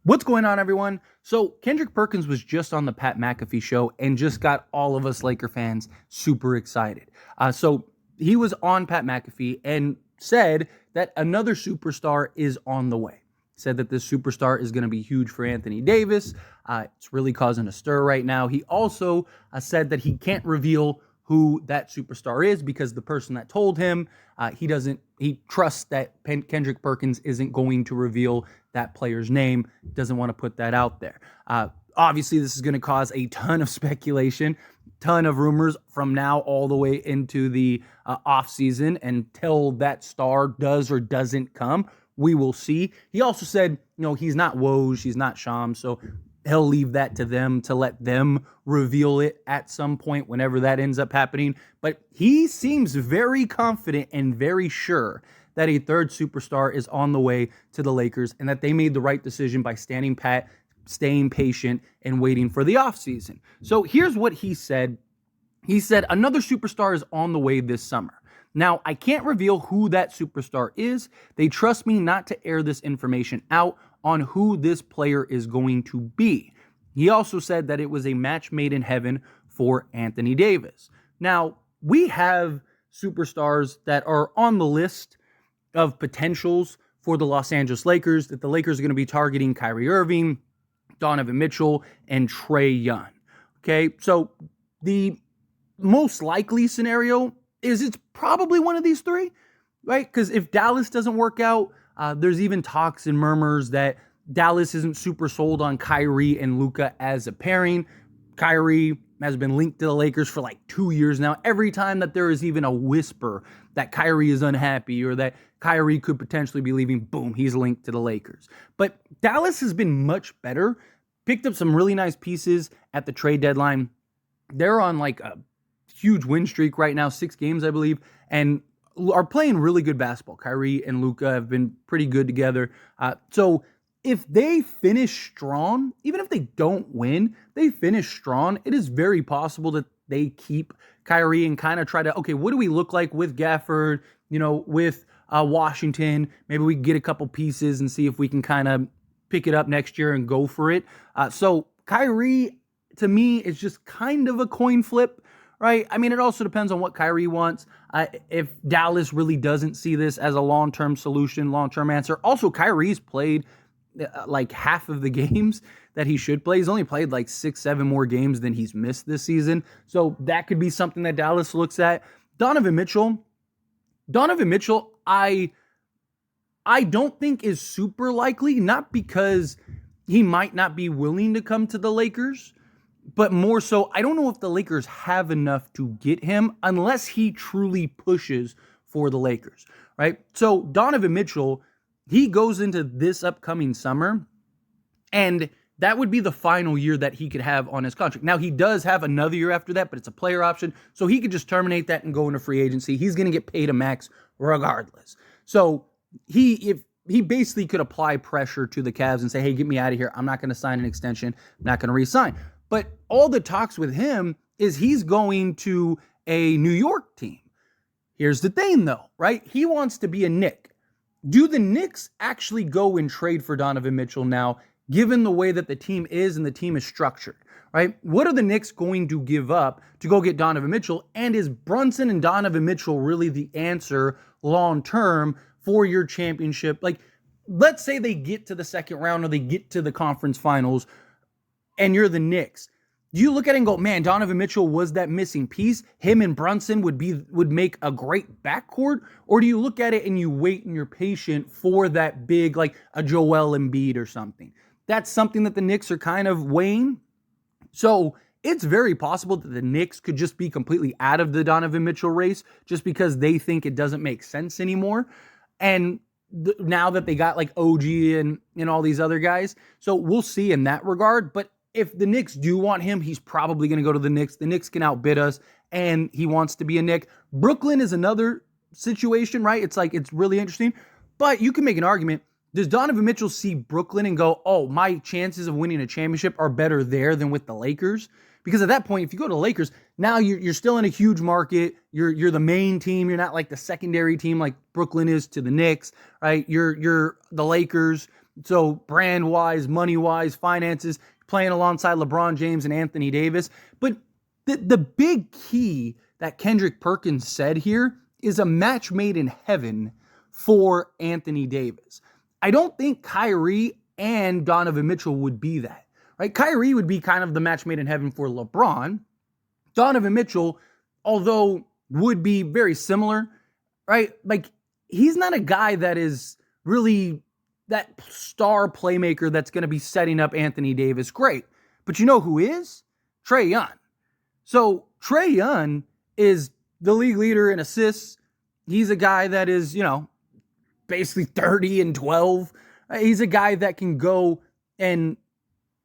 What's going on, everyone? So Kendrick Perkins was just on the Pat McAfee show and just got all of us Laker fans super excited. So he was on Pat McAfee and said that another superstar is on the way. Said that this superstar is going to be huge for Anthony Davis. It's really causing a stir right now. He also said that he can't reveal who that superstar is because the person that told him, he trusts that Kendrick Perkins isn't going to reveal that player's name, doesn't want to put that out there. Obviously, this is going to cause a ton of speculation, ton of rumors from now all the way into the offseason until that star does or doesn't come. We will see. He also said, he's not Woj, he's not Shams, so he'll leave that to them to let them reveal it at some point whenever that ends up happening. But he seems very confident and very sure that a third superstar is on the way to the Lakers and that they made the right decision by standing pat, staying patient, and waiting for the offseason. So here's what he said. He said, another superstar is on the way this summer. Now, I can't reveal who that superstar is. They trust me not to air this information out on who this player is going to be. He also said that it was a match made in heaven for Anthony Davis. Now, we have superstars that are on the list of potentials for the Los Angeles Lakers, that the Lakers are going to be targeting Kyrie Irving, Donovan Mitchell, and Trey Young. Okay, so the most likely scenario is it's probably one of these three, right? Because if Dallas doesn't work out, there's even talks and murmurs that Dallas isn't super sold on Kyrie and Luka as a pairing. Kyrie has been linked to the Lakers for like 2 years now. Every time that there is even a whisper that Kyrie is unhappy or that Kyrie could potentially be leaving, boom, he's linked to the Lakers. But Dallas has been much better, picked up some really nice pieces at the trade deadline. They're on like a huge win streak right now, 6 games, I believe, and are playing really good basketball. Kyrie and Luka have been pretty good together. So if they finish strong, even if they don't win, they finish strong, it is very possible that they keep Kyrie and kind of try to, okay, what do we look like with Gafford, with Washington? Maybe we get a couple pieces and see if we can kind of pick it up next year and go for it. So Kyrie, to me, is just kind of a coin flip. Right? I mean, it also depends on what Kyrie wants. If Dallas really doesn't see this as a long-term solution, long-term answer. Also, Kyrie's played like half of the games that he should play. He's only played like 6-7 more games than he's missed this season. So that could be something that Dallas looks at. Donovan Mitchell, I don't think is super likely, not because he might not be willing to come to the Lakers, but more so, I don't know if the Lakers have enough to get him unless he truly pushes for the Lakers, right? So Donovan Mitchell, he goes into this upcoming summer, and that would be the final year that he could have on his contract. Now, he does have another year after that, but it's a player option, so he could just terminate that and go into free agency. He's going to get paid a max regardless. So if he basically could apply pressure to the Cavs and say, hey, get me out of here. I'm not going to sign an extension. I'm not going to re-sign. But all the talks with him is he's going to a New York team. Here's the thing, though, right? He wants to be a Knick. Do the Knicks actually go and trade for Donovan Mitchell now, given the way that the team is and the team is structured, right? What are the Knicks going to give up to go get Donovan Mitchell? And is Brunson and Donovan Mitchell really the answer long-term for your championship? Like, let's say they get to the second round or they get to the conference finals, and you're the Knicks. Do you look at it and go, man, Donovan Mitchell was that missing piece? Him and Brunson would make a great backcourt? Or do you look at it and you wait and you're patient for that big, like a Joel Embiid or something? That's something that the Knicks are kind of weighing. So it's very possible that the Knicks could just be completely out of the Donovan Mitchell race just because they think it doesn't make sense anymore. And now that they got like OG and all these other guys. So we'll see in that regard. But if the Knicks do want him, he's probably going to go to the Knicks. The Knicks can outbid us, and he wants to be a Knick. Brooklyn is another situation, right? It's really interesting. But you can make an argument. Does Donovan Mitchell see Brooklyn and go, oh, my chances of winning a championship are better there than with the Lakers? Because at that point, if you go to the Lakers, now you're still in a huge market. You're the main team. You're not like the secondary team like Brooklyn is to the Knicks, right? You're the Lakers. So brand-wise, money-wise, finances, playing alongside LeBron James and Anthony Davis. But the big key that Kendrick Perkins said here is a match made in heaven for Anthony Davis. I don't think Kyrie and Donovan Mitchell would be that, right? Kyrie would be kind of the match made in heaven for LeBron. Donovan Mitchell, although would be very similar, right? Like, he's not a guy that is really that star playmaker that's going to be setting up Anthony Davis great. But you know who is? Trey Young. So Trey Young is the league leader in assists. He's a guy that is, basically 30 and 12. He's a guy that can go and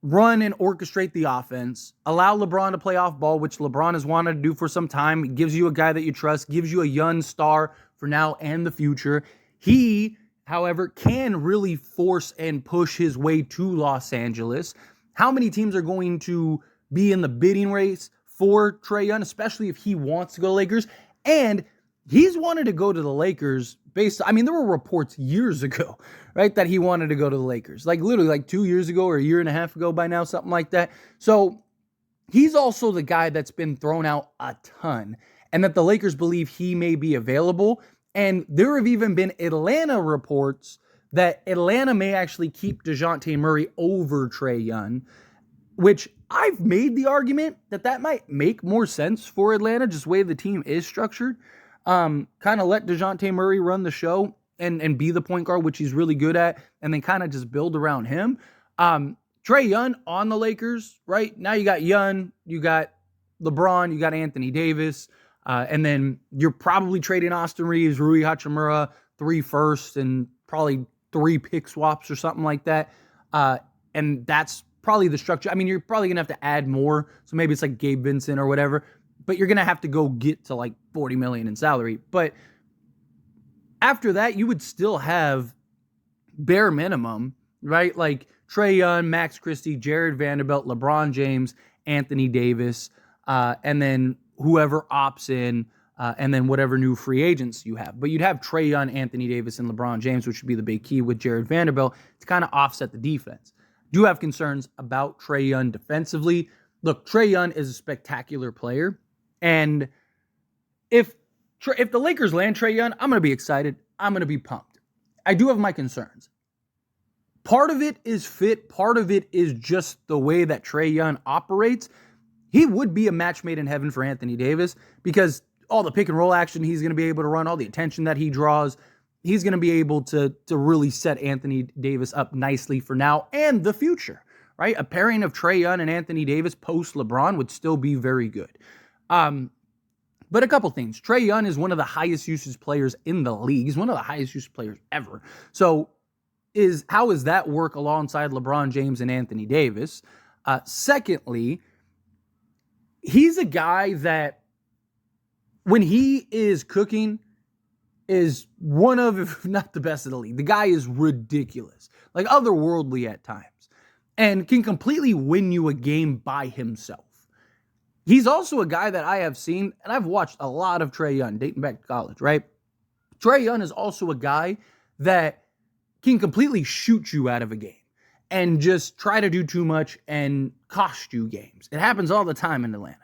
run and orchestrate the offense, allow LeBron to play off ball, which LeBron has wanted to do for some time. It gives you a guy that you trust, gives you a young star for now and the future. He, however, can really force and push his way to Los Angeles. How many teams are going to be in the bidding race for Trey Young, especially if he wants to go to the Lakers? And he's wanted to go to the Lakers there were reports years ago, right, that he wanted to go to the Lakers. Like literally like 2 years ago or a year and a half ago by now, something like that. So he's also the guy that's been thrown out a ton and that the Lakers believe he may be available. And there have even been Atlanta reports that Atlanta may actually keep DeJounte Murray over Trey Young, which I've made the argument that might make more sense for Atlanta, just the way the team is structured. Kind of let DeJounte Murray run the show and be the point guard, which he's really good at, and then kind of just build around him. Trey Young on the Lakers, right? Now you got Young, you got LeBron, you got Anthony Davis, and then you're probably trading Austin Reeves, Rui Hachimura, 3 firsts, and probably 3 pick swaps or something like that. And that's probably the structure. I mean, you're probably going to have to add more. So maybe it's like Gabe Vincent or whatever. But you're going to have to go get to like $40 million in salary. But after that, you would still have bare minimum, right? Like Trey Young, Max Christie, Jared Vanderbilt, LeBron James, Anthony Davis, and then whoever opts in, and then whatever new free agents you have. But you'd have Trey Young, Anthony Davis, and LeBron James, which would be the big key with Jared Vanderbilt to kind of offset the defense. Do have concerns about Trey Young defensively. Look, Trey Young is a spectacular player. And if the Lakers land Trey Young, I'm going to be excited. I'm going to be pumped. I do have my concerns. Part of it is fit. Part of it is just the way that Trey Young operates. He would be a match made in heaven for Anthony Davis because all the pick and roll action he's going to be able to run, all the attention that he draws, he's going to be able to really set Anthony Davis up nicely for now and the future, right? A pairing of Trey Young and Anthony Davis post LeBron would still be very good. But a couple things. Trey Young is one of the highest usage players in the league. He's one of the highest usage players ever. So how does that work alongside LeBron James and Anthony Davis? Secondly, he's a guy that when he is cooking is one of, if not the best of the league. The guy is ridiculous, like otherworldly at times, and can completely win you a game by himself. He's also a guy that I have seen, and I've watched a lot of Trey Young, dating back to college, right? Trey Young is also a guy that can completely shoot you out of a game and just try to do too much and cost you games. It happens all the time in Atlanta,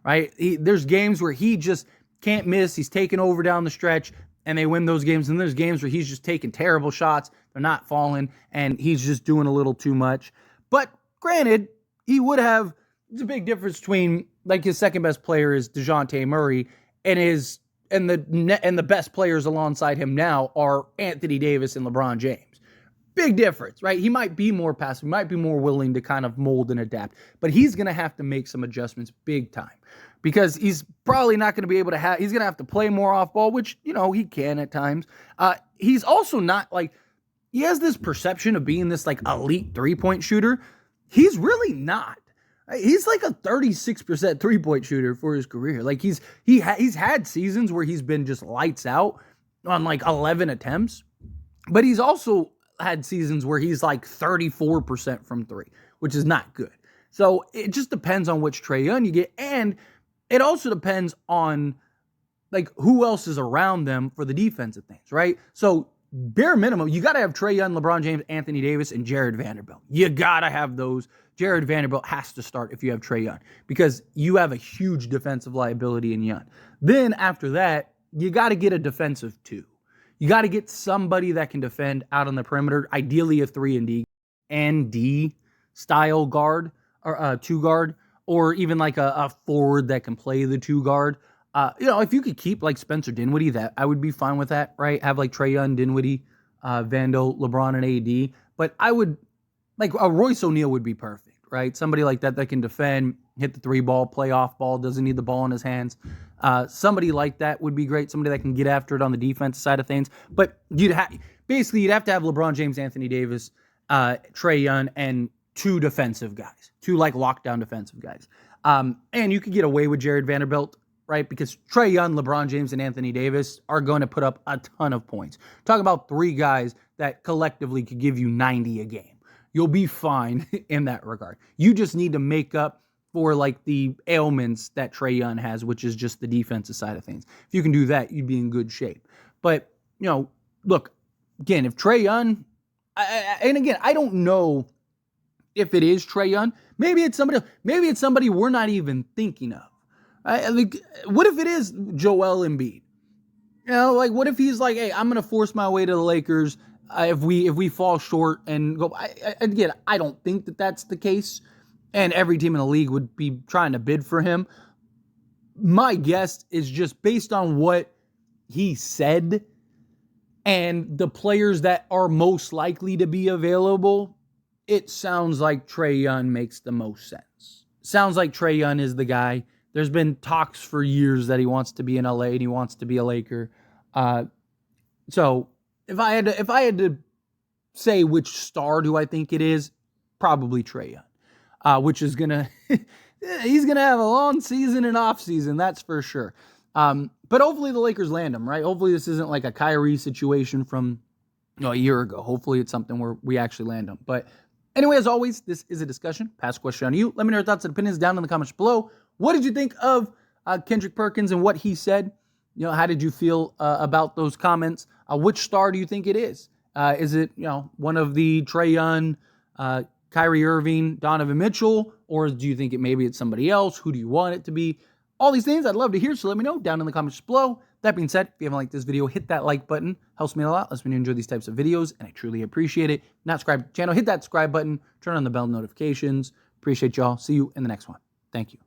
right? There's games where he just can't miss. He's taking over down the stretch, and they win those games. And there's games where he's just taking terrible shots. They're not falling, and he's just doing a little too much. But granted, there's a big difference between, like, his second best player is DeJounte Murray, and the best players alongside him now are Anthony Davis and LeBron James. Big difference, right? He might be more passive, might be more willing to kind of mold and adapt, but he's going to have to make some adjustments big time because he's probably not going to be able to he's going to have to play more off ball, which, he can at times. He's also not he has this perception of being this like elite 3-point shooter. He's really not. He's like a 36% 3-point shooter for his career. Like he's had seasons where he's been just lights out on like 11 attempts, but he's also had seasons where he's like 34% from 3, which is not good. So it just depends on which Trey Young you get, and it also depends on like who else is around them for the defensive things, right? So bare minimum, you got to have Trey Young, LeBron James, Anthony Davis, and Jared Vanderbilt. You got to have those. Jared Vanderbilt has to start if you have Trey Young because you have a huge defensive liability in Young. Then after that, you got to get a defensive two. You got to get somebody that can defend out on the perimeter, ideally a 3-and-D style guard or 2 guard, or even like a forward that can play the 2 guard. If you could keep like Spencer Dinwiddie, that I would be fine with that, right? Have like Trey Young, Dinwiddie, Vando, LeBron, and AD. But I would like a Royce O'Neal would be perfect, right? Somebody like that can defend, hit the 3-ball, play off ball, doesn't need the ball in his hands. Somebody like that would be great. Somebody that can get after it on the defensive side of things. But you'd have to have LeBron James, Anthony Davis, Trey Young, and 2 defensive guys, 2 like lockdown defensive guys. And you could get away with Jared Vanderbilt, right? Because Trey Young, LeBron James, and Anthony Davis are going to put up a ton of points. Talk about 3 guys that collectively could give you 90 a game. You'll be fine in that regard. You just need to make up for like the ailments that Trey Young has, which is just the defensive side of things. If you can do that, you'd be in good shape. But, look, again, if Trey Young, I don't know if it is Trey Young. Maybe it's somebody else. Maybe it's somebody we're not even thinking of. What if it is Joel Embiid? What if he's like, hey, I'm going to force my way to the Lakers if we fall short and go. Again, I don't think that that's the case, and every team in the league would be trying to bid for him. My guess is just based on what he said and the players that are most likely to be available, it sounds like Trey Young makes the most sense. Sounds like Trey Young is the guy. There's been talks for years that he wants to be in LA and he wants to be a Laker. So if I had to say which star do I think it is, probably Trey Young, which is he's gonna have a long season and off season, that's for sure. But hopefully the Lakers land him, right? Hopefully this isn't like a Kyrie situation from a year ago. Hopefully it's something where we actually land him. But anyway, as always, this is a discussion. Pass a question on you. Let me know your thoughts and opinions down in the comments below. What did you think of Kendrick Perkins and what he said? How did you feel about those comments? Which star do you think it is? Is it, one of the Trey Young, Kyrie Irving, Donovan Mitchell, or do you think maybe it's somebody else? Who do you want it to be? All these things I'd love to hear, so let me know down in the comments below. That being said, if you haven't liked this video, hit that like button. Helps me a lot. Lets me enjoy these types of videos, and I truly appreciate it. Not subscribed to the channel, hit that subscribe button. Turn on the bell notifications. Appreciate y'all. See you in the next one. Thank you.